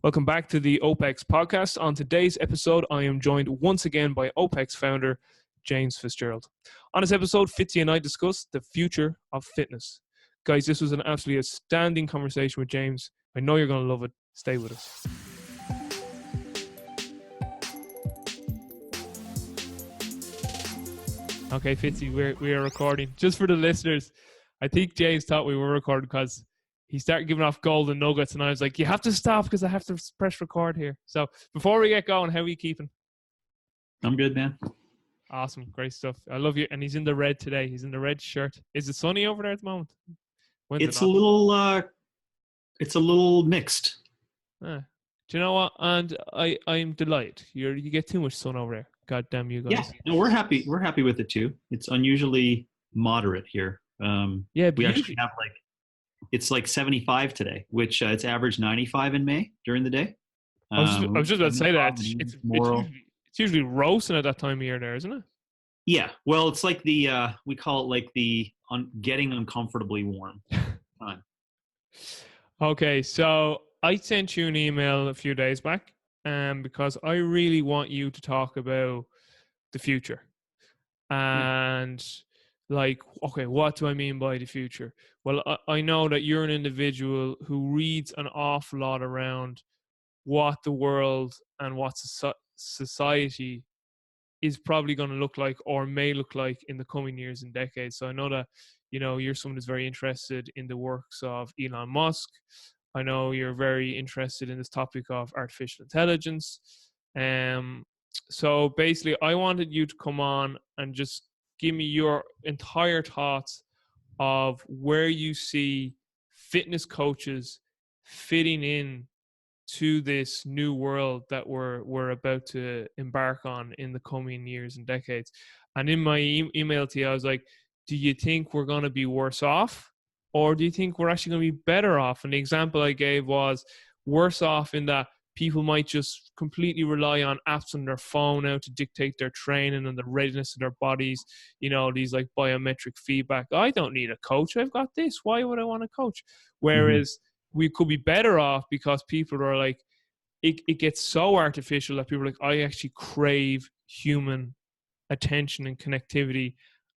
Welcome back to the OPEX podcast. On today's episode, I am joined once again by OPEX founder, James FitzGerald. On this episode, Fitzy and I discussed the future of fitness. Guys, this was an absolutely outstanding conversation with James. I know you're going to love it. Stay with us. Okay, Fitzy, we are recording. Just for the listeners, I think James thought we were recording because he started giving off golden nuggets, and I was like, you have to stop because I have to press record here. So before we get going, how are you keeping? I'm good, man. Awesome. Great stuff. I love you. And he's in the red today. He's in the red shirt. Is it sunny over there at the moment? It's a little mixed. Do you know what? And I'm delighted. You get too much sun over there. God damn you guys. Yeah, no, we're happy. We're happy with it too. It's unusually moderate here. We actually have it's like 75 today, which it's average 95 in May during the day. I was just about to say that it's usually roasting at that time of year there, isn't it? Yeah. Well, it's like we call it like the getting uncomfortably warm time. Okay, so I sent you an email a few days back, because I really want you to talk about the future. And okay, what do I mean by the future? Well, I know that you're an individual who reads an awful lot around what the world and what society is probably going to look like or may look like in the coming years and decades. So I know that, you're someone who's very interested in the works of Elon Musk. I know you're very interested in this topic of artificial intelligence. So basically, I wanted you to come on and just give me your entire thoughts of where you see fitness coaches fitting in to this new world that we're about to embark on in the coming years and decades. And in my email to you, I was like, do you think we're going to be worse off? Or do you think we're actually going to be better off? And the example I gave was worse off in that people might just completely rely on apps on their phone now to dictate their training and the readiness of their bodies. These like biometric feedback. I don't need a coach. I've got this. Why would I want a coach? Whereas we could be better off because people are like, it gets so artificial that people are like, I actually crave human attention and connectivity,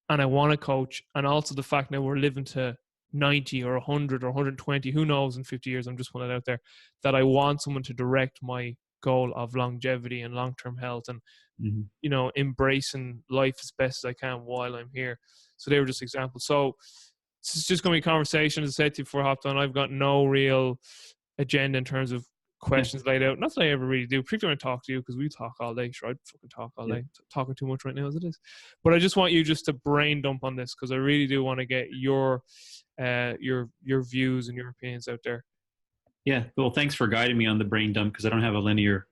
and I want a coach. And also the fact that we're living to 90 or 100 or 120, who knows in 50 years, I'm just putting it out there, that I want someone to direct my goal of longevity and long-term health and, embracing life as best as I can while I'm here. So they were just examples. So it's just going to be a conversation. As I said to you before I hopped on, I've got no real agenda in terms of questions laid out. Not that I ever really do, particularly when I talk to you, because we talk all day. Sure, I'd fucking talk all day. Talking too much right now as it is. But I just want you just to brain dump on this, because I really do want to get your views and your opinions out there. Yeah, well, thanks for guiding me on the brain dump, because I don't have a linear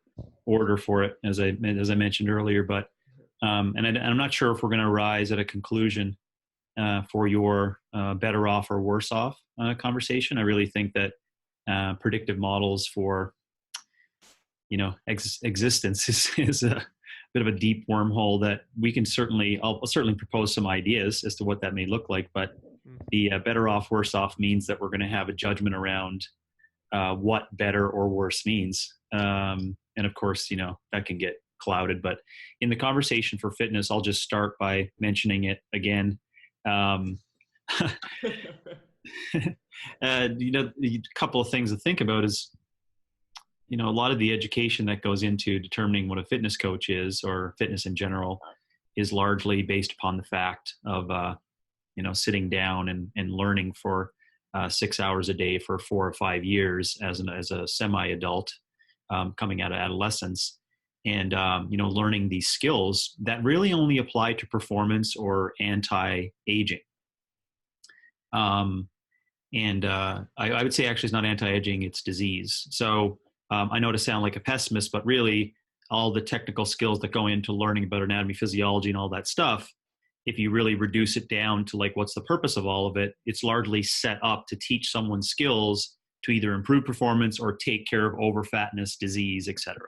order for it, as I mentioned earlier. But and I'm not sure if we're going to arrive at a conclusion for your better off or worse off conversation. I really think that predictive models for existence is a bit of a deep wormhole that we can I'll certainly propose some ideas as to what that may look like. But the better off, worse off means that we're going to have a judgment around what better or worse means. And of course, that can get clouded. But in the conversation for fitness, I'll just start by mentioning it again. A couple of things to think about is, a lot of the education that goes into determining what a fitness coach is, or fitness in general, is largely based upon the fact of, sitting down and learning for 6 hours a day for 4 or 5 years as a semi-adult coming out of adolescence, and learning these skills that really only apply to performance or anti-aging. I would say actually it's not anti-aging, it's disease. So I know to sound like a pessimist, but really all the technical skills that go into learning about anatomy, physiology, and all that stuff, if you really reduce it down to like what's the purpose of all of it, it's largely set up to teach someone skills to either improve performance or take care of overfatness, disease, etc.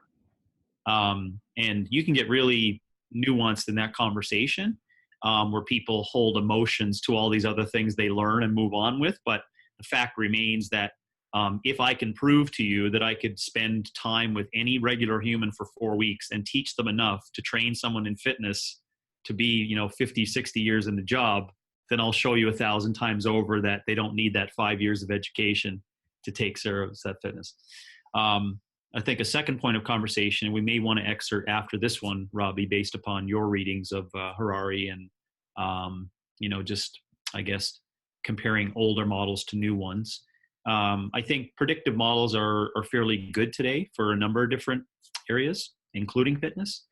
And you can get really nuanced in that conversation, where people hold emotions to all these other things they learn and move on with. But the fact remains that If I can prove to you that I could spend time with any regular human for 4 weeks and teach them enough to train someone in fitness to be, 50, 60 years in the job, then I'll show you 1,000 times over that they don't need that 5 years of education to take care of that fitness. I think a second point of conversation, we may want to excerpt after this one, Robbie, based upon your readings of Harari and, just, I guess, comparing older models to new ones. I think predictive models are fairly good today for a number of different areas, including fitness.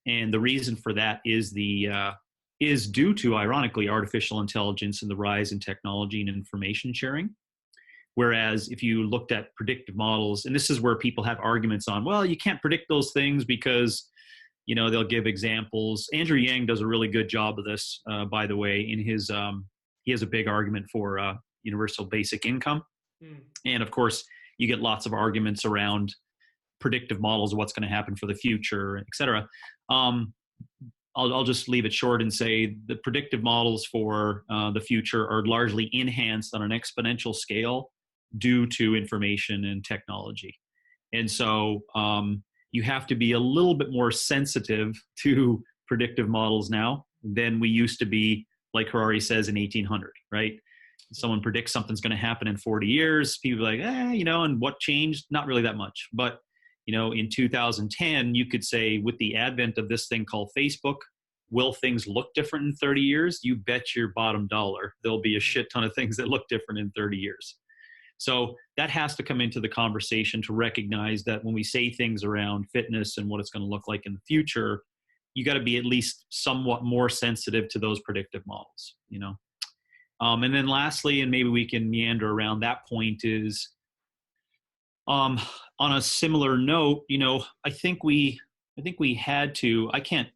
And the reason for that is is due to, ironically, artificial intelligence and the rise in technology and information sharing. Whereas if you looked at predictive models, and this is where people have arguments on, well, you can't predict those things because, they'll give examples. Andrew Yang does a really good job of this, by the way, in his, he has a big argument for universal basic income. And of course, you get lots of arguments around predictive models of what's going to happen for the future, et cetera. I'll just leave it short and say the predictive models for the future are largely enhanced on an exponential scale due to information and technology. And so you have to be a little bit more sensitive to predictive models now than we used to be, like Harari says, in 1800, right? Someone predicts something's going to happen in 40 years. People are like, and what changed? Not really that much. But, in 2010, you could say with the advent of this thing called Facebook, will things look different in 30 years? You bet your bottom dollar there'll be a shit ton of things that look different in 30 years. So that has to come into the conversation to recognize that when we say things around fitness and what it's going to look like in the future, you got to be at least somewhat more sensitive to those predictive models, And then lastly, and maybe we can meander around that point, is on a similar note, I think we had to, I can't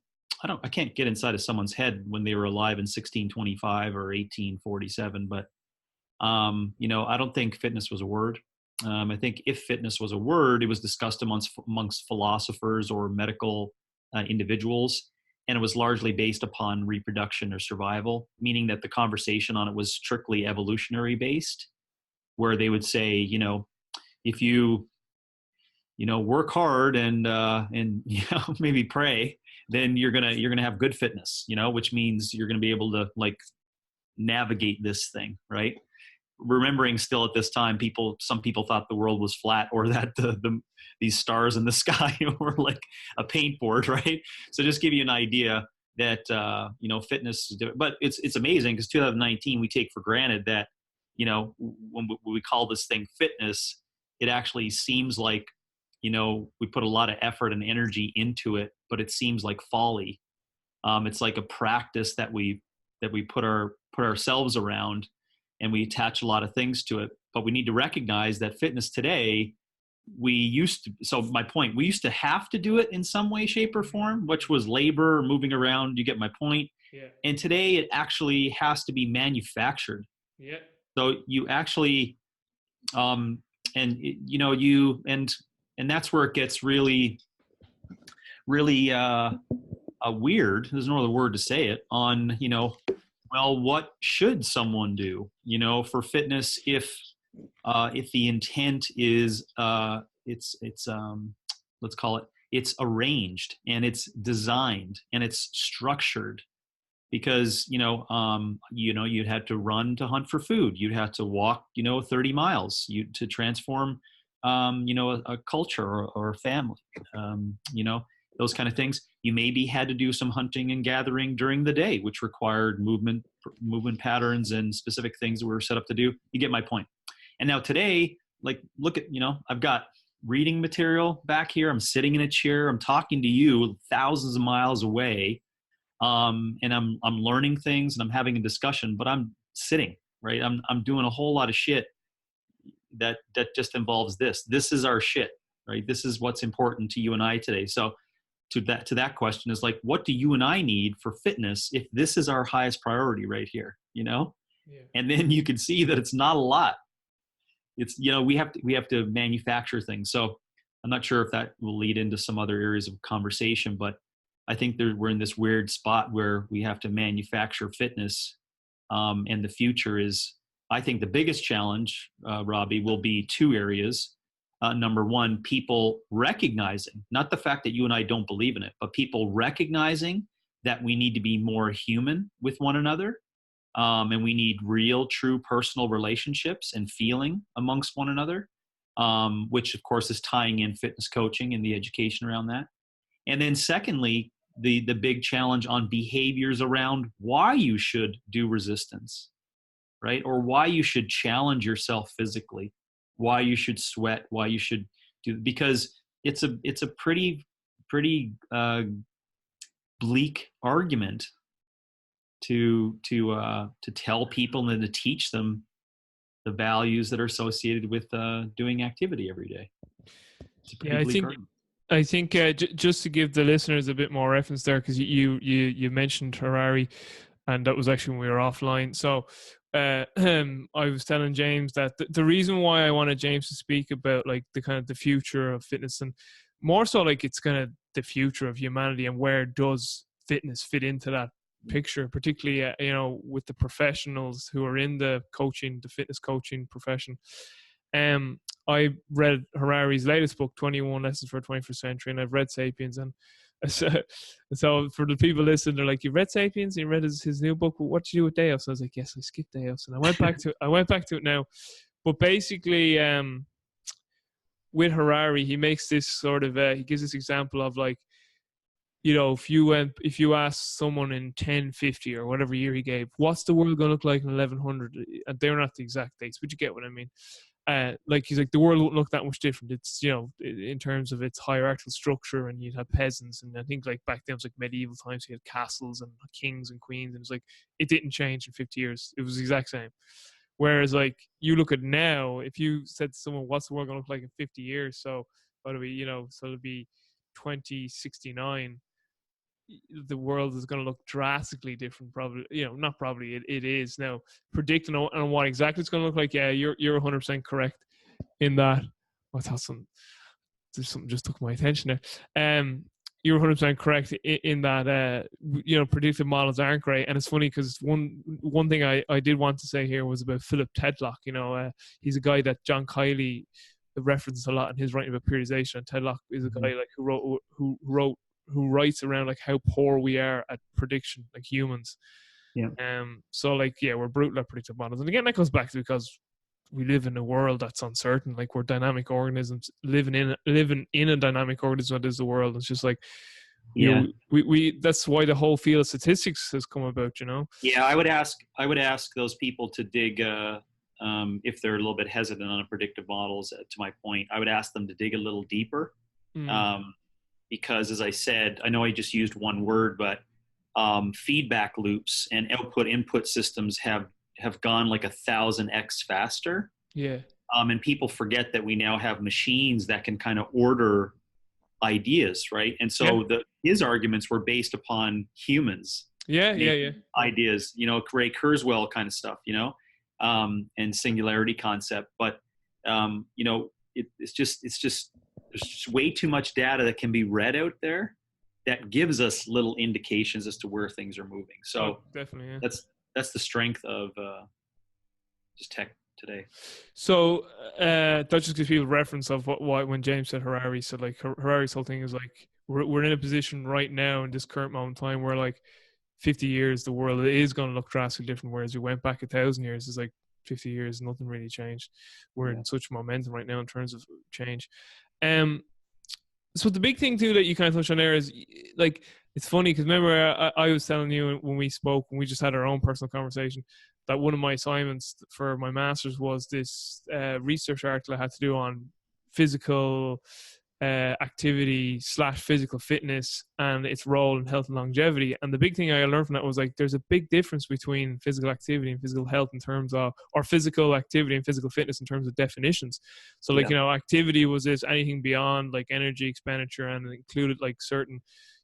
get inside of someone's head when they were alive in 1625 or 1847, but I don't think fitness was a word. I think if fitness was a word, it was discussed amongst philosophers or medical individuals. And it was largely based upon reproduction or survival, meaning that the conversation on it was strictly evolutionary based, where they would say, if you, work hard and maybe pray, then you're gonna have good fitness, which means you're gonna be able to navigate this thing, right? Remembering still at this time, some people thought the world was flat, or that these stars in the sky were like a paintboard, right? So just give you an idea that fitness, but it's amazing because 2019 we take for granted that when we call this thing fitness, it actually seems like we put a lot of effort and energy into it, but it seems like folly. It's like a practice that we put ourselves around, and we attach a lot of things to it. But we need to recognize that fitness today, we used to have to do it in some way, shape, or form, which was labor, moving around. You get my point? Yeah. And today it actually has to be manufactured. Yeah. So you actually, and that's where it gets really, really weird. There's no other word to say it on, well, what should someone do, for fitness if the intent is let's call it, it's arranged and it's designed and it's structured, because you'd have to run to hunt for food, you'd have to walk 30 miles to transform a culture or a family, those kind of things. You maybe had to do some hunting and gathering during the day, which required movement patterns and specific things that we were set up to do. You get my point. And now today, look at, I've got reading material back here. I'm sitting in a chair. I'm talking to you thousands of miles away. And I'm learning things and I'm having a discussion, but I'm sitting, right? I'm doing a whole lot of shit that just involves this. This is our shit, right? This is what's important to you and I today. So to that question is what do you and I need for fitness if this is our highest priority right here, Yeah. And then you can see that it's not a lot. It's, we have to manufacture things. So I'm not sure if that will lead into some other areas of conversation, but I think we're in this weird spot where we have to manufacture fitness. And the future is I think the biggest challenge, Robbie, will be two areas. Number one, people recognizing, not the fact that you and I don't believe in it, but people recognizing that we need to be more human with one another. And we need real, true personal relationships and feeling amongst one another, which of course is tying in fitness coaching and the education around that. And then secondly, the big challenge on behaviors around why you should do resistance, right? Or why you should challenge yourself physically, why you should sweat, why you should do, because it's a pretty bleak argument to tell people and to teach them the values that are associated with doing activity every day. It's a pretty bleak argument. I think just to give the listeners a bit more reference there, because you mentioned Harari, and that was actually when we were offline. So I was telling James that the reason why I wanted James to speak about like the kind of the future of fitness, and more so like it's kind of the future of humanity and where does fitness fit into that picture, particularly with the professionals who are in the fitness coaching profession. I read Harari's latest book, 21 Lessons for a 21st Century, and I've read Sapiens. And so for the people listening, they're like, "You read Sapiens? You read his new book? What did you do with Deus?" I was like, "Yes, I skipped Deus," and I went back to it now. But basically, with Harari, he makes this sort of he gives this example of like, if you ask someone in 1050 or whatever year he gave, what's the world going to look like in 1100? And they're not the exact dates, but you get what I mean. Like he's like, the world won't look that much different. It's, in terms of its hierarchical structure, and you'd have peasants. And I think like back then it was like medieval times, you had castles and kings and queens. And it's like, it didn't change in 50 years. It was the exact same. Whereas like you look at now, if you said to someone, what's the world going to look like in 50 years? So what do we, so it'll be 2069. The world is going to look drastically different. Probably, not probably, it is now. Predicting on what exactly it's going to look like. Yeah, you're 100% correct in that. There's something just took my attention there. You're 100% correct in that. Predictive models aren't great, and it's funny because one thing I did want to say here was about Philip Tedlock. He's a guy that John Kiley references a lot in his writing about periodization. And Tedlock is a guy like who writes around like how poor we are at prediction, like humans. Yeah. So like, yeah, we're brutal at predictive models. And again, that goes back to because we live in a world that's uncertain. Like we're dynamic organisms living in a dynamic organism that is the world. It's just like, we that's why the whole field of statistics has come about, Yeah, I would ask those people to dig, if they're a little bit hesitant on predictive models, to my point, I would ask them to dig a little deeper. Because as I said, I know I just used one word, but feedback loops and output-input systems have gone like 1,000x faster. Yeah. And people forget that we now have machines that can kind of order ideas, right? And so his arguments were based upon humans. Yeah. Ideas, Ray Kurzweil kind of stuff, and singularity concept. But it's just there's just way too much data that can be read out there that gives us little indications as to where things are moving. So definitely, that's the strength of just tech today. So that just gives people reference of what when James said Harari. So like Harari's whole thing is like we're in a position right now in this current moment in time where like 50 years the world is going to look drastically different, whereas we went back 1,000 years, it's like 50 years nothing really changed. We're in such momentum right now in terms of change. So the big thing too that you kind of touched on there is like, it's funny because remember I was telling you when we spoke, when we just had our own personal conversation, that one of my assignments for my master's was this research article I had to do on physical activity / physical fitness and its role in health and longevity. And the big thing I learned from that was like, there's a big difference between physical activity and physical health in terms of, or physical activity and physical fitness in terms of definitions. So like, activity was this anything beyond like energy expenditure, and it included like certain,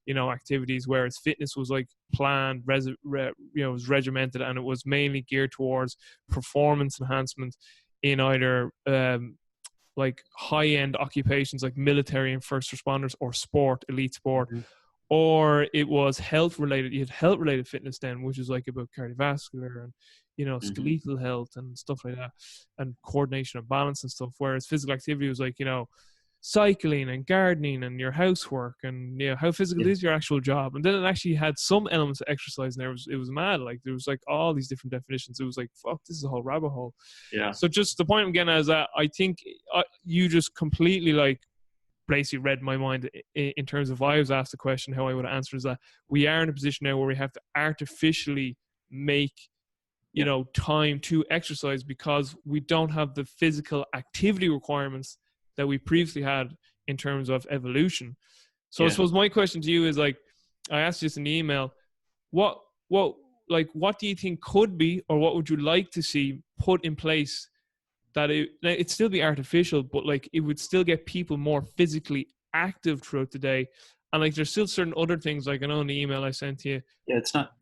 activities, whereas fitness was like planned, was regimented, and it was mainly geared towards performance enhancement in either, like high-end occupations like military and first responders, or sport, elite sport, or it was health related. You had health related fitness then, which is like about cardiovascular and skeletal health and stuff like that, and coordination of balance and stuff. Whereas physical activity was like, cycling and gardening and your housework and how physical is your actual job. And then it actually had some elements of exercise in there. It was mad. Like there was like all these different definitions. It was like, fuck, this is a whole rabbit hole. Yeah. So just the point I'm getting at is that I think you just completely like basically read my mind in terms of I was asked the question, how I would answer is that we are in a position now where we have to artificially make time to exercise because we don't have the physical activity requirements that we previously had in terms of evolution. So I suppose my question to you is like, I asked you this in the email, what do you think could be, or what would you like to see put in place that it'd still be artificial, but like it would still get people more physically active throughout the day? And like there's still certain other things, like I know in the email I sent to you. Yeah, it's not.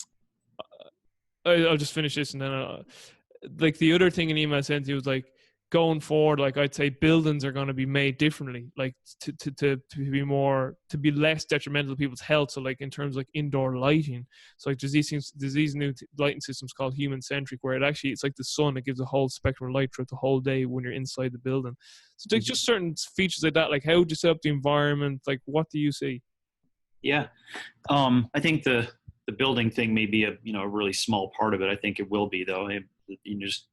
I'll just finish this and then like the other thing in the email I sent to you was like, going forward, like I'd say buildings are going to be made differently, like to be less detrimental to people's health. So like in terms of like indoor lighting, so like there's these new lighting systems called human centric, where it's like the sun, it gives a whole spectrum of light throughout the whole day when you're inside the building. So there's just certain features like that, like how would you set up the environment? Like what do you see? Yeah, I think the building thing may be a really small part of it. I think it will be though. Just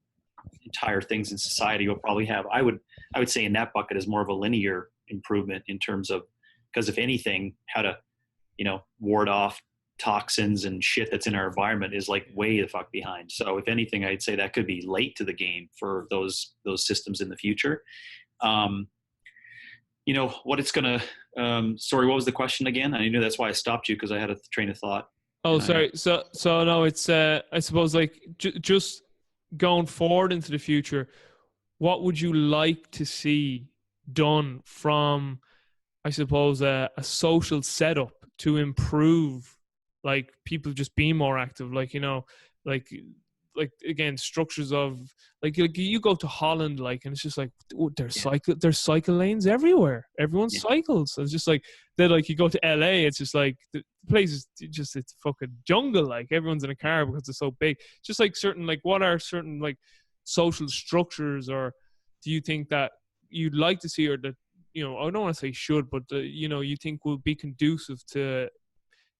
entire things in society will probably have. I would say in that bucket is more of a linear improvement in terms of, because if anything, how to ward off toxins and shit that's in our environment is like way the fuck behind. So if anything, I'd say that could be late to the game for those systems in the future. What it's gonna. Sorry, what was the question again? I knew that's why I stopped you, because I had a train of thought. Oh, sorry. So no, it's I suppose like just going forward into the future, what would you like to see done from, I suppose, a social setup to improve, like people just being more active, like like again structures of like you go to Holland, like, and it's just like there's cycle lanes everywhere. Everyone cycles. So it's just like then like you go to LA, it's just like the place is just, it's fucking jungle. Like everyone's in a car because it's so big. Just like certain, like what are certain like social structures, or do you think that you'd like to see, or that I don't want to say should, but you think will be conducive to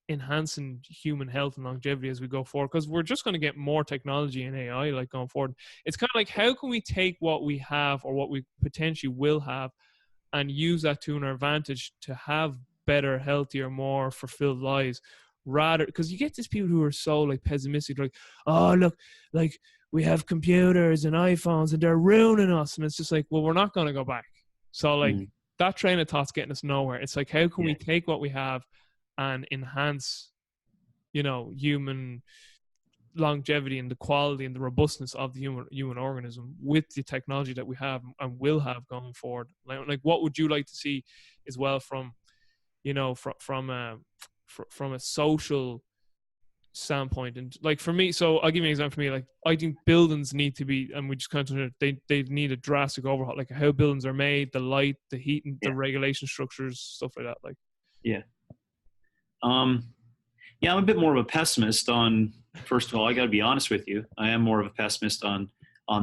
enhancing human health and longevity as we go forward? Because we're just going to get more technology and AI like going forward. It's kind of like, how can we take what we have or what we potentially will have and use that to our advantage to have better, healthier, more fulfilled lives, rather, because you get these people who are so like pessimistic, like, oh look, like we have computers and iPhones and they're ruining us, and it's just like, well, we're not going to go back. So like that train of thought's getting us nowhere. It's like, how can we take what we have and enhance human longevity and the quality and the robustness of the human organism with the technology that we have and will have going forward? Like what would you like to see as well from from a social standpoint? And like for me, so I'll give you an example. For me, like I think buildings need to be, and we just kind of they need a drastic overhaul, like how buildings are made, the light, the heat, and the regulation structures, stuff like that. Like I'm a bit more of a pessimist on, first of all, I got to be honest with you, I am more of a pessimist on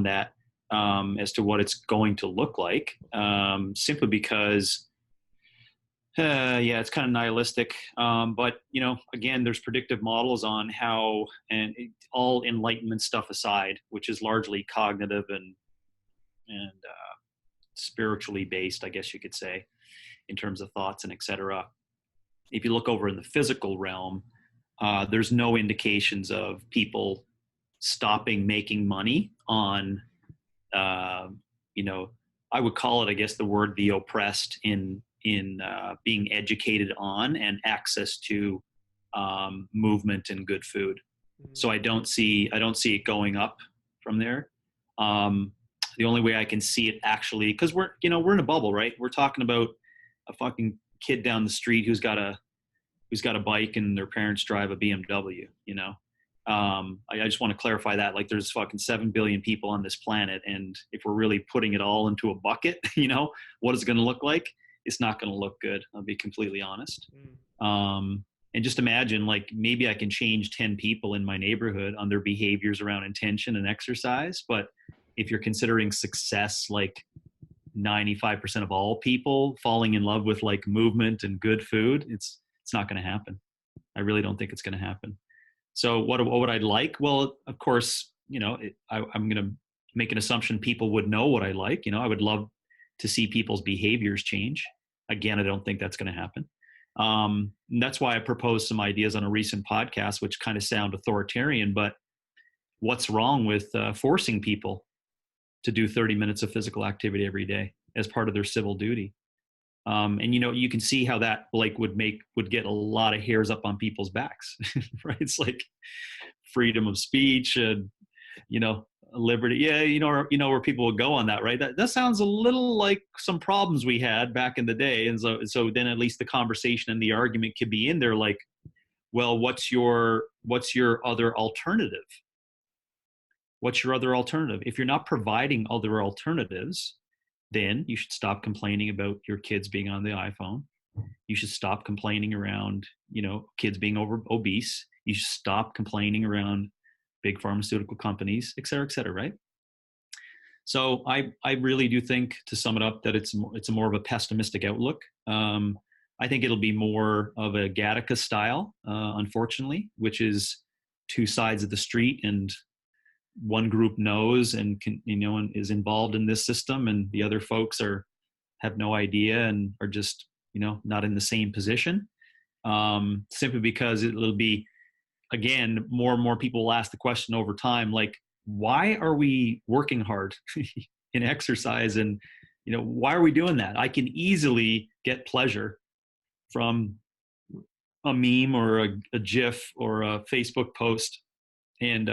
that, as to what it's going to look like, simply because it's kind of nihilistic. But again, there's predictive models on how, and all enlightenment stuff aside, which is largely cognitive and spiritually based, I guess you could say, in terms of thoughts and etc. If you look over in the physical realm, there's no indications of people stopping making money on, I would call it, I guess, the word the oppressed in being educated on and access to movement and good food. So I don't see it going up from there. The only way I can see it actually, because we're in a bubble, right? We're talking about a fucking kid down the street who's got a bike and their parents drive a BMW. I just want to clarify that. Like, there's fucking 7 billion people on this planet, and if we're really putting it all into a bucket, what is it going to look like? It's not going to look good. I'll be completely honest. And just imagine, like, maybe I can change 10 people in my neighborhood on their behaviors around intention and exercise. But if you're considering success, like 95% of all people falling in love with like movement and good food, it's not going to happen. I really don't think it's going to happen. So what would I like? Well, of course, I'm going to make an assumption people would know what I like. I would love to see people's behaviors change. Again, I don't think that's going to happen. And that's why I proposed some ideas on a recent podcast, which kind of sound authoritarian, but what's wrong with forcing people to do 30 minutes of physical activity every day as part of their civil duty? And you can see how that like would get a lot of hairs up on people's backs, right? It's like freedom of speech and, liberty. Yeah. Where people would go on that, right? That sounds a little like some problems we had back in the day. And so then at least the conversation and the argument could be in there, like, well, what's your other alternative? What's your other alternative? If you're not providing other alternatives, then you should stop complaining about your kids being on the iPhone. You should stop complaining around, kids being obese. You should stop complaining around big pharmaceutical companies, et cetera, right? So I really do think, to sum it up, that it's a more of a pessimistic outlook. I think it'll be more of a Gattaca style, unfortunately, which is two sides of the street, and one group knows and and is involved in this system, and the other folks have no idea and are just not in the same position. Simply because it'll be, again, more and more people will ask the question over time, like, why are we working hard in exercise? And why are we doing that? I can easily get pleasure from a meme or a GIF or a Facebook post, and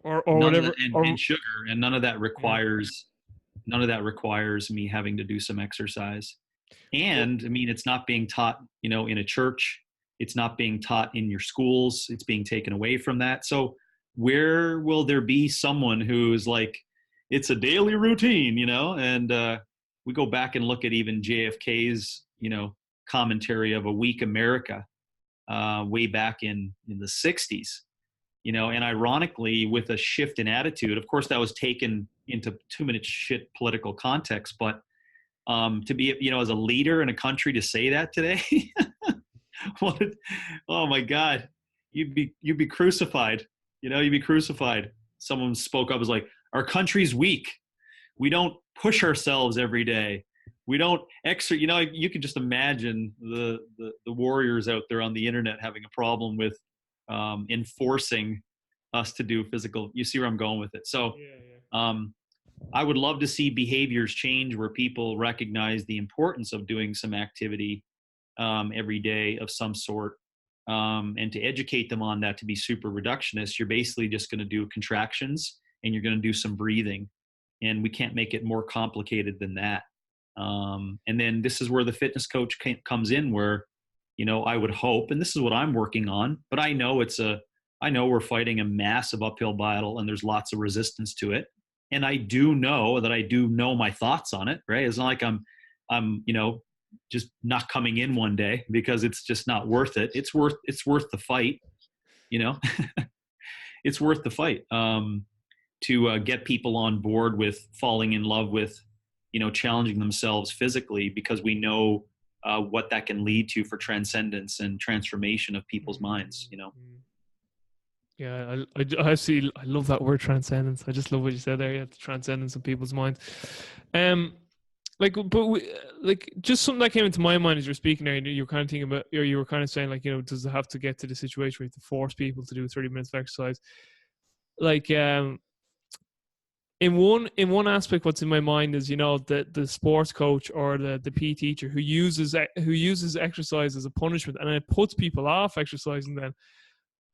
or whatever, and sugar, and none of that requires me having to do some exercise. And I mean, it's not being taught, in a church. It's not being taught in your schools. It's being taken away from that. So where will there be someone who's like, it's a daily routine, and we go back and look at even JFK's, commentary of a weak America way back in the 60s. And ironically, with a shift in attitude, of course, that was taken into 2-minute shit political context, but to be, as a leader in a country, to say that today, oh my God, you'd be crucified. You'd be crucified. Someone spoke up, was like, our country's weak. We don't push ourselves every day. We don't you can just imagine the warriors out there on the internet having a problem with enforcing us to do physical. You see where I'm going with it. So I would love to see behaviors change where people recognize the importance of doing some activity every day of some sort, and to educate them on that. To be super reductionist, you're basically just going to do contractions and you're going to do some breathing, and we can't make it more complicated than that. And then this is where the fitness coach comes in, where I would hope, and this is what I'm working on, but I know we're fighting a massive uphill battle and there's lots of resistance to it. And I do know that I do know my thoughts on it, right? It's not like I'm just not coming in one day because it's just not worth it. It's worth the fight, it's worth the fight, to get people on board with falling in love with, challenging themselves physically, because we know what that can lead to for transcendence and transformation of people's minds, Yeah, I see. I love that word, transcendence. I just love what you said there. Yeah, the transcendence of people's minds. Just something that came into my mind as you're speaking there. You were kind of thinking about, or you were kind of saying, like, does it have to get to the situation where you have to force people to do 30 minutes of exercise? Like, in one aspect, what's in my mind is, the sports coach or the PE teacher who uses exercise as a punishment, and it puts people off exercising then.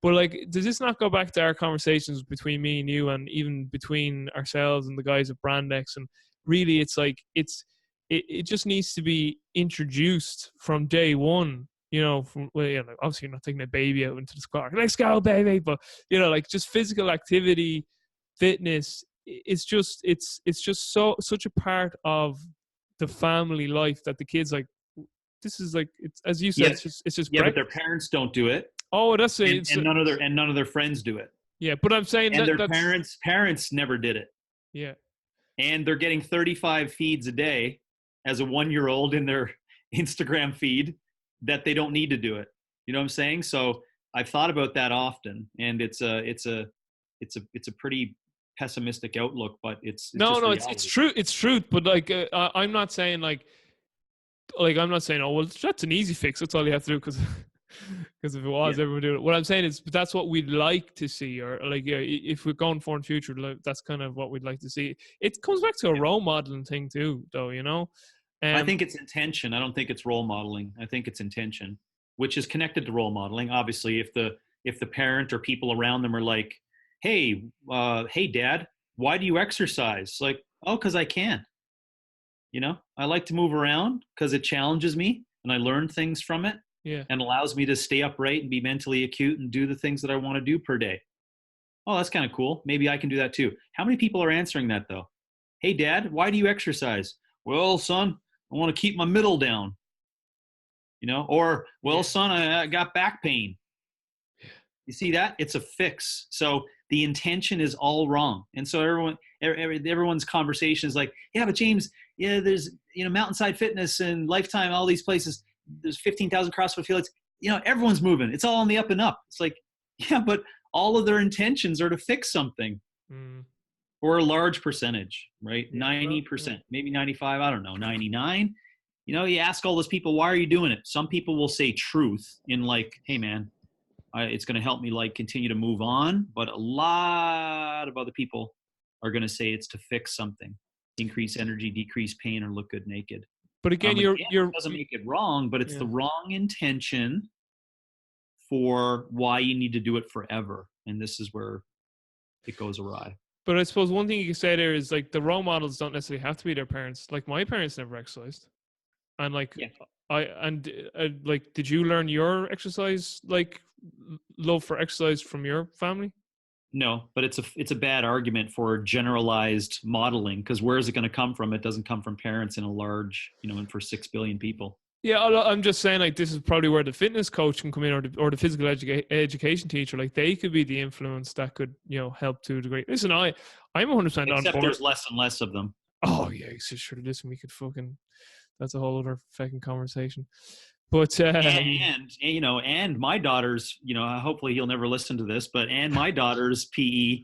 But like, does this not go back to our conversations between me and you, and even between ourselves and the guys at Brandex? And really, it's like, it just needs to be introduced from day one. Obviously you're not taking a baby out into the square. Let's go, baby! But like, just physical activity, fitness. It's just such a part of the family life that the kids, like, this is like, it's, as you said, Yeah, it's just yeah, but their breakfast. parents don't do it, Oh, that's it. and none of their friends do it, Yeah, but I'm saying and that their that's, parents never did it, yeah. and they're getting 35 feeds a day as a 1 year old in their Instagram feed that they don't need to do it. You know what I'm saying? So I've thought about that often, and it's a pretty pessimistic outlook, but it's No, just no, it's reality. true. It's truth. But like, I'm not saying like I'm not saying, oh well, that's an easy fix. That's all you have to do, because because if it was, Yeah, everyone would do it. What I'm saying is, that's what we'd like to see, or like, yeah, if we're going for in future, like, that's kind of what we'd like to see. It comes back to a yeah. role modeling thing too, though. You know, I um, think it's intention. I don't think it's role modeling. I think it's intention, which is connected to role modeling. Obviously, if the parent or people around them are like, "Hey, hey, Dad, why do you exercise?" Like, "Oh, because I can." You know, I like to move around because it challenges me and I learn things from it yeah. and allows me to stay upright and be mentally acute and do the things that I want to do per day. Oh, that's kind of cool. Maybe I can do that too. How many people are answering that though? Hey, Dad, why do you exercise? Well, son, I want to keep my middle down. You know, or well, Yeah. son, I got back pain. You see that? It's a fix. So the intention is all wrong. And so everyone's conversation is like, yeah, but James, yeah, there's, you know, Mountainside Fitness and Lifetime, all these places. There's 15,000 CrossFit fields. You know, everyone's moving. It's all on the up and up. It's like, yeah, but all of their intentions are to fix something, Mm, or a large percentage, right? yeah. Well, yeah. 90%, maybe 95, I don't know, 99. You know, you ask all those people, why are you doing it? Some people will say truth in like, hey man, it's going to help me like continue to move on. But a lot of other people are going to say it's to fix something, increase energy, decrease pain, or look good naked. But again, Again, it you're doesn't make it wrong, but it's yeah. the wrong intention for why you need to do it forever. And this is where it goes awry. But I suppose one thing you can say there is, like, the role models don't necessarily have to be their parents. Like, my parents never exercised, and like, Yeah. like, did you learn your exercise, like, love for exercise from your family? No, but it's a bad argument for generalized modeling, because where is it going to come from? It doesn't come from parents in a large, you know, and for 6 billion people. Yeah, I'm just saying, like, this is probably where the fitness coach can come in, or the physical education teacher. Like, they could be the influence that could, you know, help to a degree. Listen, I'm 100% on Except board. there's less and less of them. Oh yeah, so sure. Listen, we could fucking. That's a whole other fucking conversation. But And you know, and my daughter's, you know, hopefully he'll never listen to this, but and my daughter's PE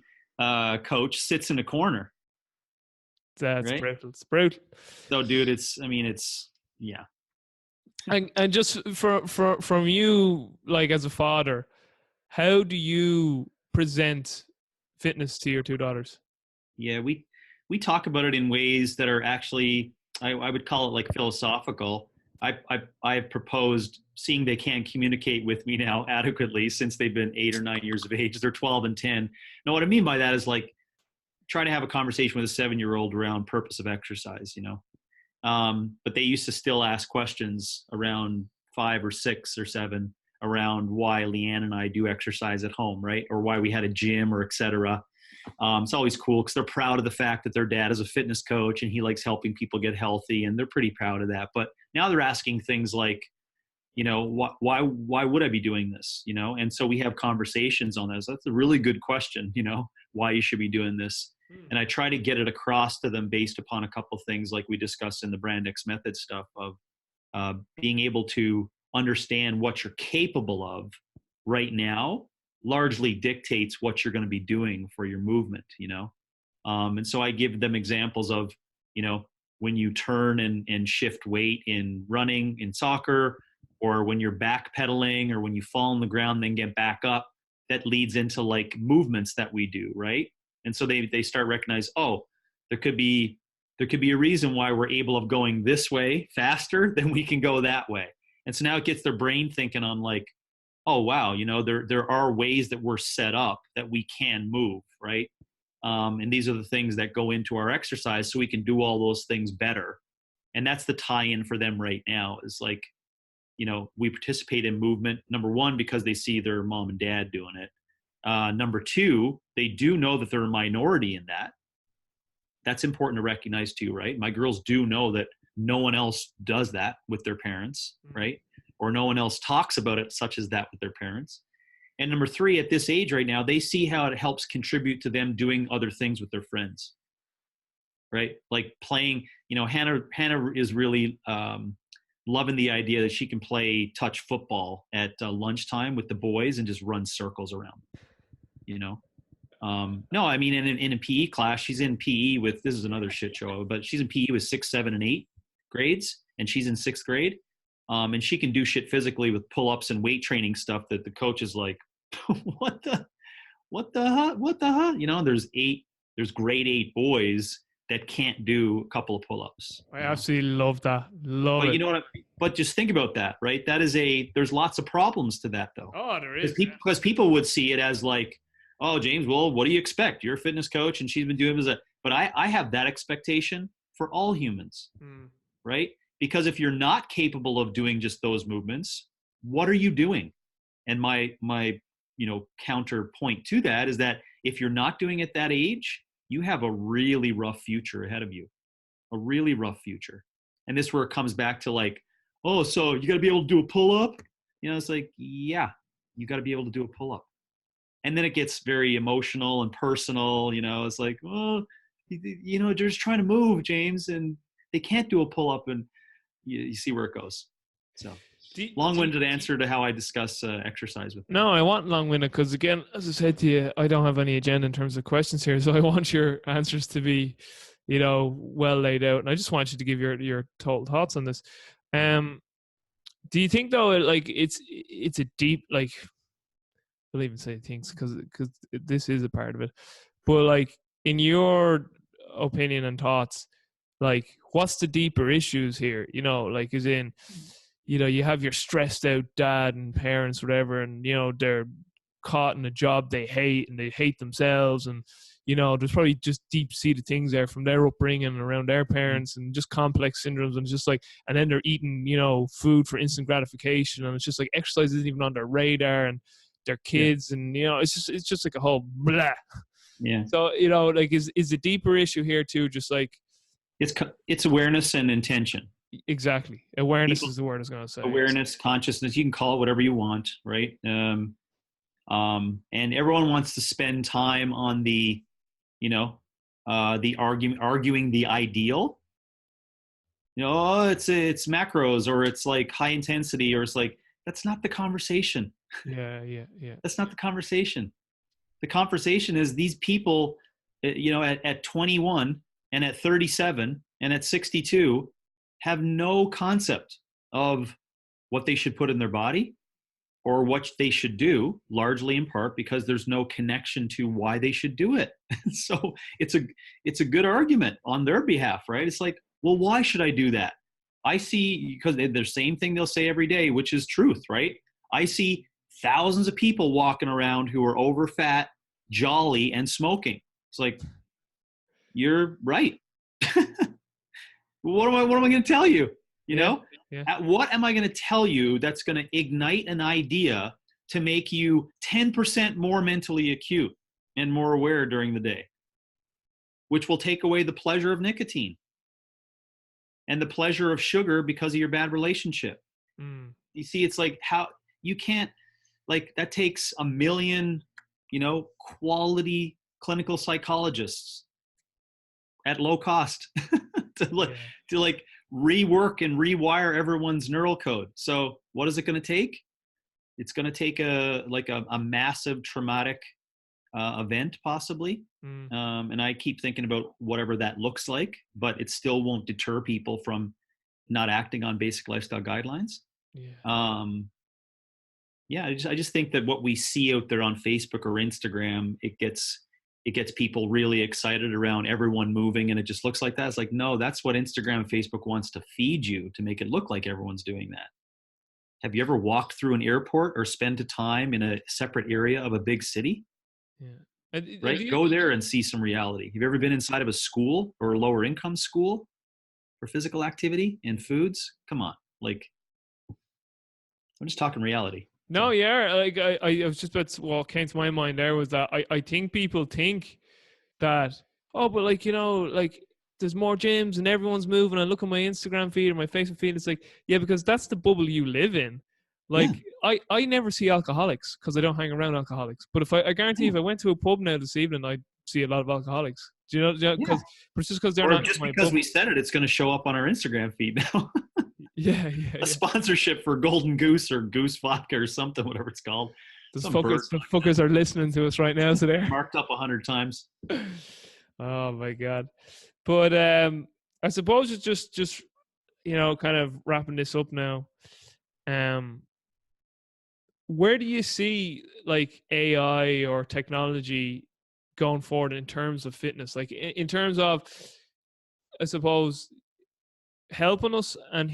coach sits in a corner, that's right? brutal. It's brutal. So, dude, I mean, it's, yeah. And just from you, like, as a father, how do you present fitness to your two daughters? Yeah, we talk about it in ways that are actually, I would call it like philosophical. I've proposed, seeing they can't communicate with me now adequately since they've been 8 or 9 years of age. They're 12 and 10. Now, what I mean by that is like try to have a conversation with a 7-year-old around purpose of exercise, you know. But they used to still ask questions around 5 or 6 or 7 around why Leanne and I do exercise at home, right? Or why we had a gym, or et cetera. It's always cool because they're proud of the fact that their dad is a fitness coach and he likes helping people get healthy, and they're pretty proud of that. But now they're asking things like, you know, why would I be doing this? You know, and so we have conversations on this. That's a really good question, you know, why you should be doing this. And I try to get it across to them based upon a couple of things like we discussed in the Brand X Method stuff of being able to understand what you're capable of right now largely dictates what you're going to be doing for your movement, you know? And so I give them examples of, you know, when you turn and shift weight in running, in soccer, or when you're backpedaling, or when you fall on the ground, then get back up, that leads into like movements that we do, right? And so they start recognize, oh, there could be a reason why we're able of going this way faster than we can go that way. And so now it gets their brain thinking on like, oh wow, you know, there are ways that we're set up that we can move, right? And these are the things that go into our exercise so we can do all those things better. And that's the tie-in for them right now, is like, you know, we participate in movement, number one, because they see their mom and dad doing it. Number two, they do know that they're a minority in that. That's important to recognize too, right? My girls do know that no one else does that with their parents, right? Or no one else talks about it such as that with their parents. And number three, at this age right now, they see how it helps contribute to them doing other things with their friends, right? Like playing, Hannah is really loving the idea that she can play touch football at lunchtime with the boys and just run circles around, No, I mean, in a PE class, she's in PE with, this is another shit show, but she's in PE with 6, 7, and 8 grades, and she's in 6th grade. And she can do shit physically with pull-ups and weight training stuff that the coach is like, what the hell? There's grade 8 boys that can't do a couple of pull-ups. I absolutely love that. Love but it. You know what? But just think about that, right? There's lots of problems to that, though. Oh, there is. Because people would see it as like, oh, James, well, what do you expect? You're a fitness coach, and she's been doing this. But I have that expectation for all humans, right? Because if you're not capable of doing just those movements, what are you doing? And my counterpoint to that is that if you're not doing it at that age, you have a really rough future ahead of you, a really rough future. And this is where it comes back to like, oh, so you got to be able to do a pull-up? It's like, yeah, you got to be able to do a pull-up. And then it gets very emotional and personal, it's like, well, they're just trying to move, James, and they can't do a pull-up, and you see where it goes. So long-winded answer to how I discuss exercise with them. No, I want long-winded because, again, as I said to you, I don't have any agenda in terms of questions here, so I want your answers to be, well laid out, and I just want you to give your total thoughts on this. Do you think, though, like it's a deep, like, I'll even say things because this is a part of it, but like, in your opinion and thoughts, like, what's the deeper issues here? Like, as in, you have your stressed out dad and parents, whatever, and, they're caught in a job they hate and they hate themselves. And, there's probably just deep seated things there from their upbringing around their parents and just complex syndromes. And just like, and then they're eating, food for instant gratification. And it's just like exercise isn't even on their radar, and their kids. And, it's just like a whole blah. Yeah. So, like, is the deeper issue here too, just like, it's awareness and intention. Exactly. Awareness is the word I was going to say. Awareness, consciousness, you can call it whatever you want, right? And everyone wants to spend time on the arguing the ideal. It's macros, or it's like high intensity, or it's like, that's not the conversation. Yeah. That's not the conversation. The conversation is these people, at 21 and at 37 and at 62 have no concept of what they should put in their body or what they should do, largely in part because there's no connection to why they should do it. So it's a good argument on their behalf, right? It's like, well, why should I do that? I see, because they're the same thing they'll say every day, which is truth, right? I see thousands of people walking around who are over fat, jolly, and smoking. It's like, you're right. What am I going to tell you? Yeah. What am I going to tell you that's going to ignite an idea to make you 10% more mentally acute and more aware during the day, which will take away the pleasure of nicotine and the pleasure of sugar because of your bad relationship. You see, it's like, how you can't, like, that takes 1 million, quality clinical psychologists at low cost to rework and rewire everyone's neural code. So what is it going to take? It's going to take a massive traumatic event, possibly. And I keep thinking about whatever that looks like, but it still won't deter people from not acting on basic lifestyle guidelines. I just think that what we see out there on Facebook or Instagram, it gets people really excited around everyone moving, and it just looks like that. It's like, no, that's what Instagram and Facebook wants to feed you, to make it look like everyone's doing that. Have you ever walked through an airport or spent time in a separate area of a big city? Yeah. Right? Go there and see some reality. Have you ever been inside of a school or a lower income school for physical activity and foods? Come on. Like, I'm just talking reality. No, yeah. Like, I was just about to, what came to my mind there was that I think people think that, oh, but like, there's more gyms and everyone's moving. I look at my Instagram feed or my Facebook feed. It's like, yeah, because that's the bubble you live in. Yeah. Like, I never see alcoholics because I don't hang around alcoholics. But if I guarantee if I went to a pub now this evening, I'd see a lot of alcoholics. Do you know? Yeah. Because it's just because they're Or not just in my because bubble. we said it, it's going to show up on our Instagram feed now. Yeah. A sponsorship for Golden Goose or Goose Vodka or something, whatever it's called. The Some bird fuckers are listening to us right now, so they're marked up 100 times. Oh my god. But I suppose it's just kind of wrapping this up now. Where do you see like AI or technology going forward in terms of fitness? Like in terms of, I suppose, helping us and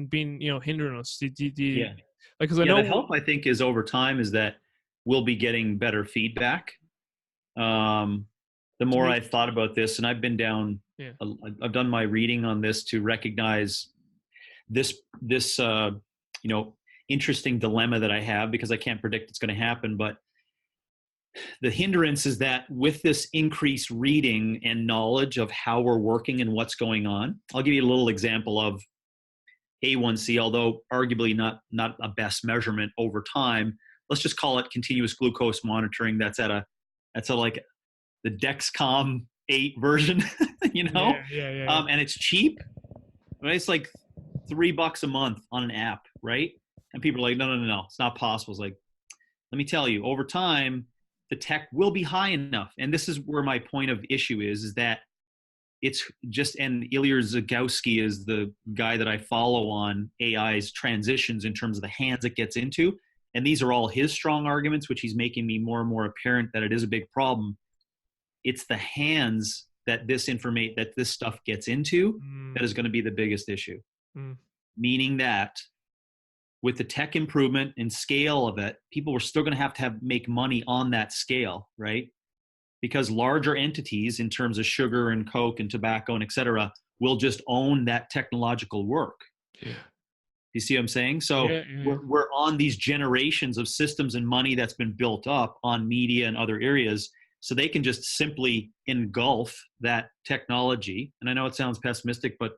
being hindering us. Yeah. Like, because I Yeah, know the help I think is over time is that we'll be getting better feedback. The more I've thought about this, and I've been down, yeah. I've done my reading on this to recognize this interesting dilemma that I have, because I can't predict it's going to happen. But the hindrance is that with this increased reading and knowledge of how we're working and what's going on, I'll give you a little example of A1C, although arguably not a best measurement over time. Let's just call it continuous glucose monitoring. That's like the Dexcom 8 version, Yeah. And it's cheap. Right? It's like $3 a month on an app, right? And people are like, no, it's not possible. It's like, let me tell you, over time, the tech will be high enough. And this is where my point of issue is that it's just, and Ilya Zagowski is the guy that I follow on AI's transitions in terms of the hands it gets into. And these are all his strong arguments, which he's making me more and more apparent that it is a big problem. It's the hands that this stuff gets into that is going to be the biggest issue. Meaning that with the tech improvement and scale of it, people are still going to have make money on that scale, right? Because larger entities in terms of sugar and Coke and tobacco and et cetera will just own that technological work. Yeah. You see what I'm saying? So we're on these generations of systems and money that's been built up on media and other areas, so they can just simply engulf that technology. And I know it sounds pessimistic, but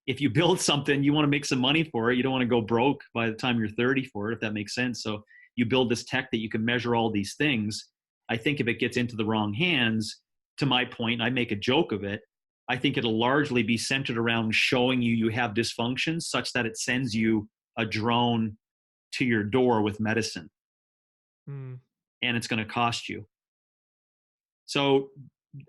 if you build something, you want to make some money for it. You don't want to go broke by the time you're 30 for it, if that makes sense. So you build this tech that you can measure all these things. I think if it gets into the wrong hands, to my point, I make a joke of it, I think it'll largely be centered around showing you have dysfunctions such that it sends you a drone to your door with medicine. And it's going to cost you. So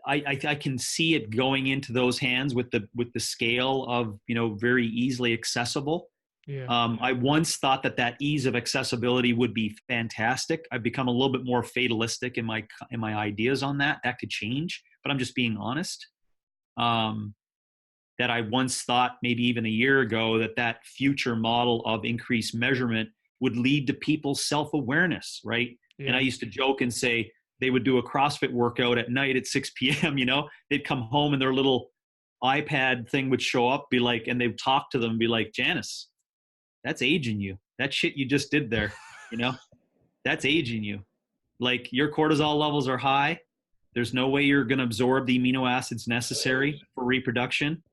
I can see it going into those hands with the scale of, very easily accessible. Yeah. I once thought that ease of accessibility would be fantastic. I've become a little bit more fatalistic in my ideas on that. That could change, but I'm just being honest. That I once thought maybe even a year ago that future model of increased measurement would lead to people's self-awareness, right? Yeah. And I used to joke and say they would do a CrossFit workout at night at 6 p.m., they'd come home and their little iPad thing would show up, be like, and they'd talk to them and be like, Janice, that's aging you. That shit you just did there, that's aging you. Like, your cortisol levels are high. There's no way you're going to absorb the amino acids necessary for reproduction.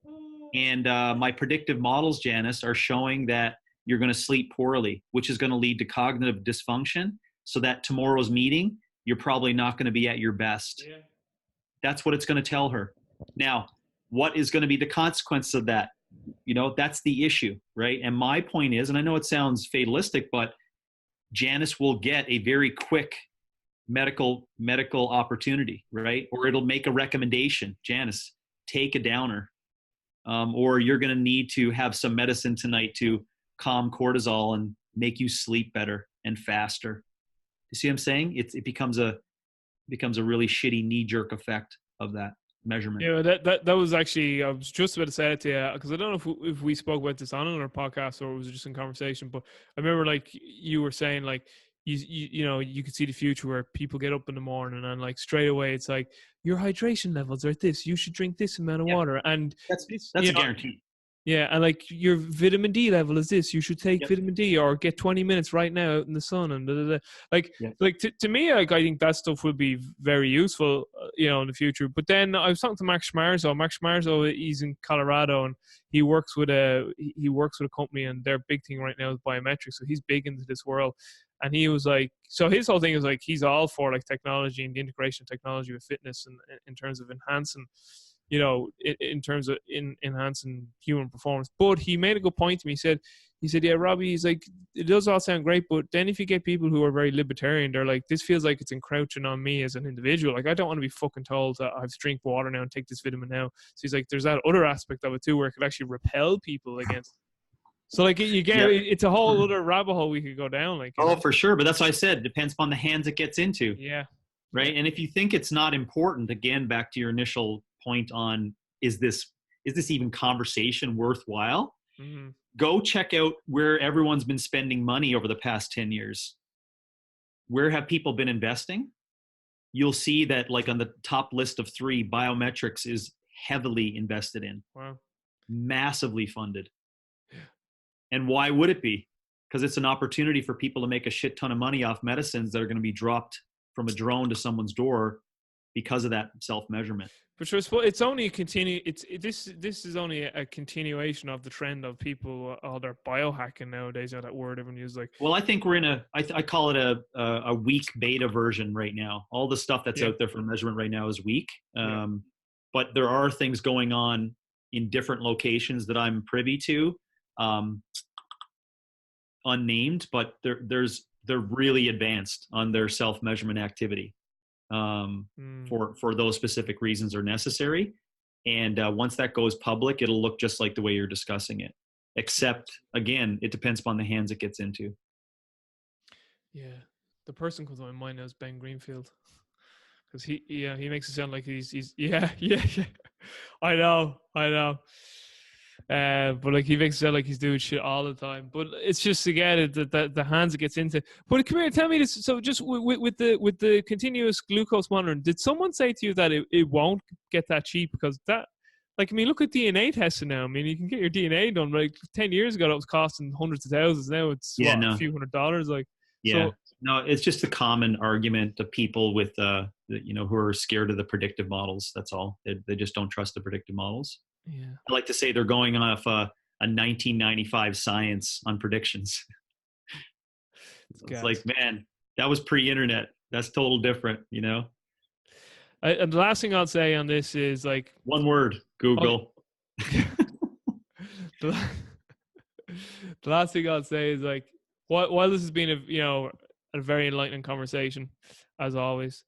And my predictive models, Janice, are showing that you're going to sleep poorly, which is going to lead to cognitive dysfunction, so that tomorrow's meeting, you're probably not going to be at your best. Yeah. That's what it's going to tell her. Now, what is going to be the consequence of that? That's the issue, right? And my point is, and I know it sounds fatalistic, but Janice will get a very quick medical opportunity, right? Or it'll make a recommendation. Janice, take a downer. Or you're going to need to have some medicine tonight to calm cortisol and make you sleep better and faster. You see what I'm saying? It becomes a really shitty knee-jerk effect of that measurement. Yeah, that was actually, I was just about to say it to you, because I don't know if we spoke about this on our podcast or it was just in conversation, but I remember like you were saying like you could see the future where people get up in the morning and like straight away it's like your hydration levels are this, you should drink this amount of water, and that's a guarantee. Yeah, and like your vitamin D level is this. You should take Yep. vitamin D or get 20 minutes right now out in the sun and da, da, da. Like Yep. like to me, like I think that stuff will be very useful, in the future. But then I was talking to Max Schmarzo. Max Schmarzo, he's in Colorado and he works with a company, and their big thing right now is biometrics. So he's big into this world. And he was like, so his whole thing is like he's all for like technology and the integration of technology with fitness and in terms of enhancing, in terms of enhancing human performance. But he made a good point to me. He said, yeah, Robbie, he's like, it does all sound great, but then if you get people who are very libertarian, they're like, this feels like it's encroaching on me as an individual. Like, I don't want to be fucking told that I have to drink water now and take this vitamin now. So he's like, there's that other aspect of it too, where it could actually repel people against. So like it's a whole other rabbit hole we could go down. Like, for sure. But that's what I said. Depends upon the hands it gets into. Yeah. Right. And if you think it's not important, again, back to your initial point on, is this even conversation worthwhile? Mm-hmm. Go check out where everyone's been spending money over the past 10 years. Where have people been investing? You'll see that like on the top list of 3, biometrics is heavily invested in. Wow. Massively funded. And why would it be? Because it's an opportunity for people to make a shit ton of money off medicines that are going to be dropped from a drone to someone's door because of that self-measurement. But it's only a this is only a continuation of the trend of people, they're biohacking nowadays. That word everyone uses. Like, well, I think we're in I call it a weak beta version right now. All the stuff that's out there for measurement right now is weak. But there are things going on in different locations that I'm privy to. Unnamed, but they're really advanced on their self-measurement activity for those specific reasons are necessary. And once that goes public, it'll look just like the way you're discussing it, except again, it depends upon the hands it gets into. Yeah. The person comes to my mind now is Ben Greenfield. Because he makes it sound like he's yeah. I know. But like he makes it sound like he's doing shit all the time. But it's just again the hands it gets into. But come here, tell me this. So just with the continuous glucose monitoring, did someone say to you that it won't get that cheap? Because that, like, I mean, look at DNA testing now. I mean, you can get your DNA done. Like 10 years ago, that was costing hundreds of thousands. Now it's a few $100s. Like, yeah. So, no, it's just a common argument of people with who are scared of the predictive models. That's all. They just don't trust the predictive models. Yeah. I like to say they're going off a 1995 science on predictions. It's like, man, that was pre-internet. That's total different, And the last thing I'll say on this is like one word: Google. The last thing I'll say is like, while this has been a very enlightening conversation, as always,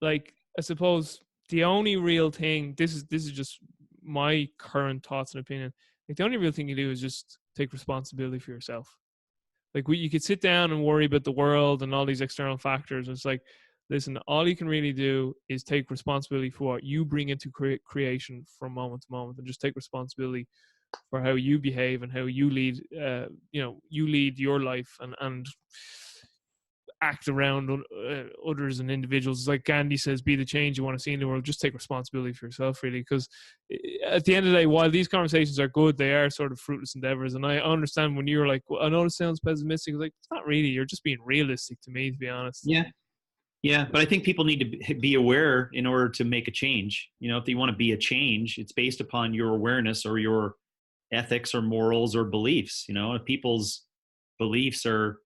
like I suppose the only real thing, this is just my current thoughts and opinion, like the only real thing you do is just take responsibility for yourself. Like you could sit down and worry about the world and all these external factors. It's like, listen, all you can really do is take responsibility for what you bring into creation from moment to moment, and just take responsibility for how you behave and how you lead, you lead your life and act around others and individuals. It's like Gandhi says, be the change you want to see in the world. Just take responsibility for yourself, really, because at the end of the day, while these conversations are good, they are sort of fruitless endeavors. And I understand when you're like, well, I know it sounds pessimistic. Like, it's not really. You're just being realistic to me, to be honest. Yeah, but I think people need to be aware in order to make a change. If you want to be a change, it's based upon your awareness or your ethics or morals or beliefs. If people's beliefs are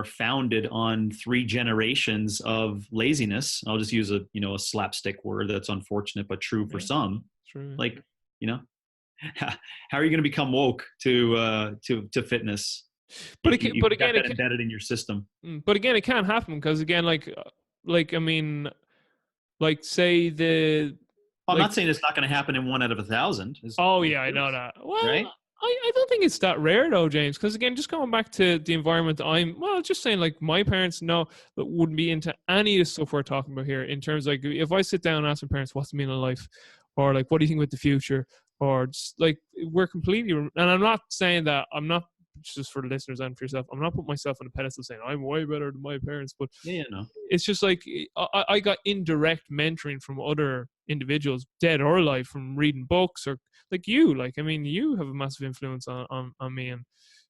founded on 3 generations of laziness. I'll just use a slapstick word that's unfortunate but true for some. True. Like, how are you going to become woke to fitness? But again, that embedded in your system. But again, it can't happen because again, like I mean, like say the. I'm not saying it's not going to happen in 1 out of 1,000. Oh yeah, I know that. Well, right? I don't think it's that rare though, James, because again, just going back to the environment, just saying like my parents that wouldn't be into any of the stuff we're talking about here in terms of, like, if I sit down and ask my parents what's the meaning of life, or like what do you think about the future, or just like we're completely, and I'm not saying that I'm not just for the listeners and for yourself, I'm not putting myself on a pedestal saying I'm way better than my parents, but Yeah, no. it's just like I got indirect mentoring from other individuals, dead or alive, from reading books, or like you. Like, I mean, you have a massive influence on me, and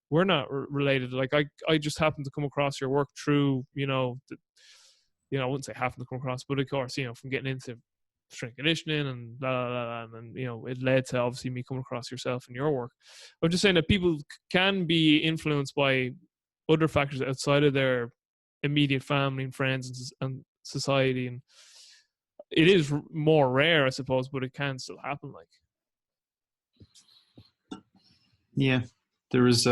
we're not related. Like, I just happened to come across your work through, I wouldn't say happen to come across, but of course, from getting into strength conditioning and blah, blah, blah, and it led to obviously me coming across yourself and your work. I'm just saying that people can be influenced by other factors outside of their immediate family and friends and society, and it is more rare, I suppose, but it can still happen. Like, yeah, there was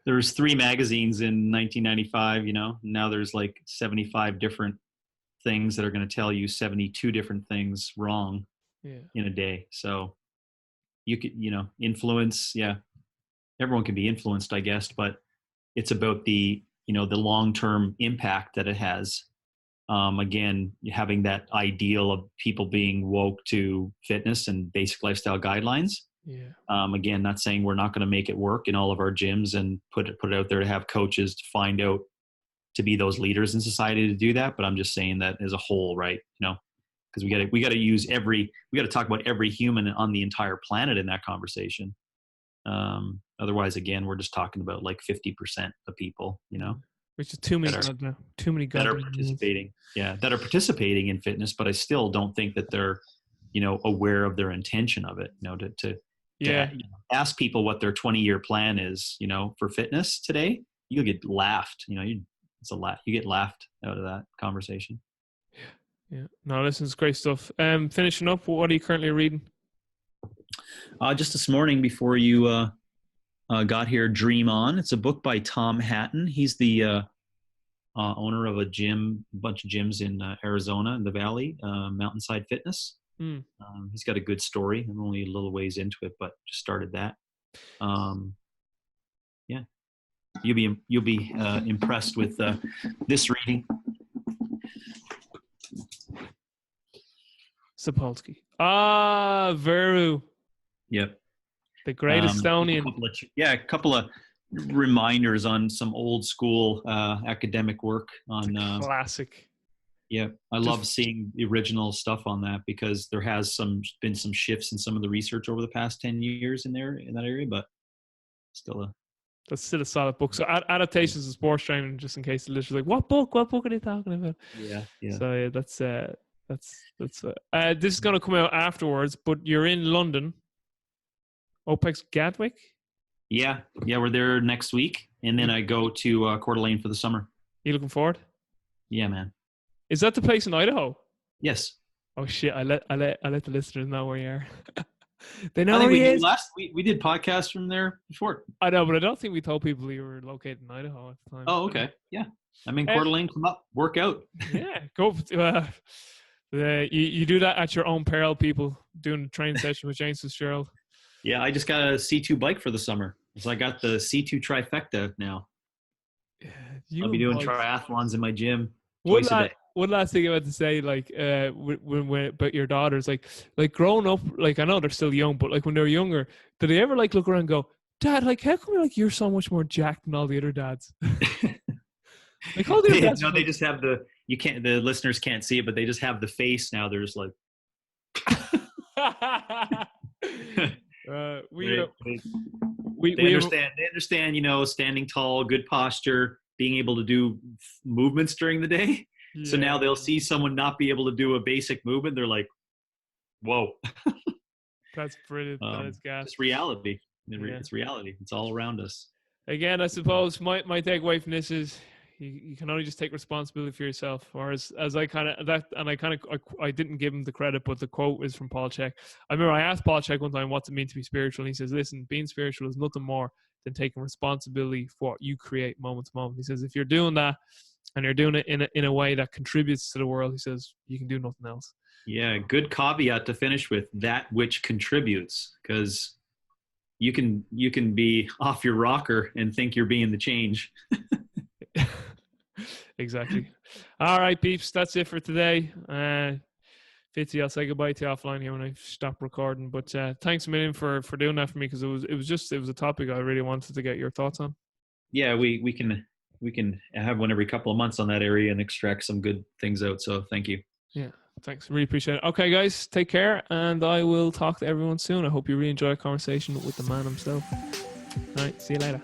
there was 3 magazines in 1995. Now there's like 75 different things that are going to tell you 72 different things wrong in a day. So you could, influence. Yeah, everyone can be influenced, I guess, but it's about the long-term impact that it has. Again, having that ideal of people being woke to fitness and basic lifestyle guidelines. Yeah. Again, not saying we're not going to make it work in all of our gyms and put it out there to have coaches to find out, to be those leaders in society to do that. But I'm just saying that as a whole, right? Because we got to talk about every human on the entire planet in that conversation. Otherwise, again, we're just talking about like 50% of people, which is too many that are participating. Yeah, that are participating in fitness, but I still don't think that they're, aware of their intention of it. To ask people what their 20-year plan is, for fitness today, you'll get laughed. You get laughed out of that conversation. Yeah. No, listen, it's great stuff. Finishing up, what are you currently reading? Just this morning before you got here, Dream On. It's a book by Tom Hatton. He's the owner of a bunch of gyms in Arizona in the Valley, Mountainside Fitness. He's got a good story. I'm only a little ways into it, but just started that. Yeah, you'll be impressed with this reading. Sapolsky. Veru. Yep. The great Estonian. A couple of reminders on some old school academic work on classic. Yeah, I love seeing the original stuff on that, because there has been some shifts in some of the research over the past 10 years in that area, but that's still a solid book. So adaptations of sports training, just in case the listeners like, what book are they talking about? Yeah. So yeah, that's this is going to come out afterwards, but you're in London. OPEX Gatwick? Yeah, we're there next week, and then I go to Coeur d'Alene for the summer. You looking forward? Yeah, man. Is that the place in Idaho? Yes. Oh shit! I let the listeners know where you are. They know where he is. We did podcasts from there before. I know, but I don't think we told people you were located in Idaho at the time. Oh, okay. Yeah, I'm in Coeur d'Alene. Come up, work out. Yeah, go. You do that at your own peril, people. Doing a training session with James FitzGerald. Yeah, I just got a C2 bike for the summer, so I got the C2 trifecta now. I'll be doing triathlons in my gym twice a day. One last thing I want to say, like, when about your daughters, like growing up, like, I know they're still young, but like when they were younger, did they ever like look around and go, Dad, like, how come like you're so much more jacked than all the other dads? Like, all the other dads. No, they just have the listeners can't see it, but they just have the face now. They're just like. They understand, standing tall, good posture, being able to do movements during the day. Yeah. So now they'll see someone not be able to do a basic movement. They're like, whoa. That's brilliant. That is gas. It's reality. It's reality. It's all around us. Again, I suppose my takeaway from this is you can only just take responsibility for yourself. Or as I didn't give him the credit, but the quote is from Paul Chek. I remember I asked Paul Chek one time, what's it mean to be spiritual? And he says, listen, being spiritual is nothing more than taking responsibility for what you create moment to moment. He says, if you're doing that and you're doing it in a way that contributes to the world, he says, you can do nothing else. Yeah, good caveat to finish with, that which contributes, because you can be off your rocker and think you're being the change. Exactly. All right, peeps, that's it for today. Fitzy, I'll say goodbye to you offline here when I stop recording. But thanks a million for doing that for me, because it was a topic I really wanted to get your thoughts on. Yeah, we can have one every couple of months on that area and extract some good things out. So thank you. Yeah, thanks. Really appreciate it. Okay, guys, take care, and I will talk to everyone soon. I hope you really enjoy a conversation with the man himself. All right, see you later.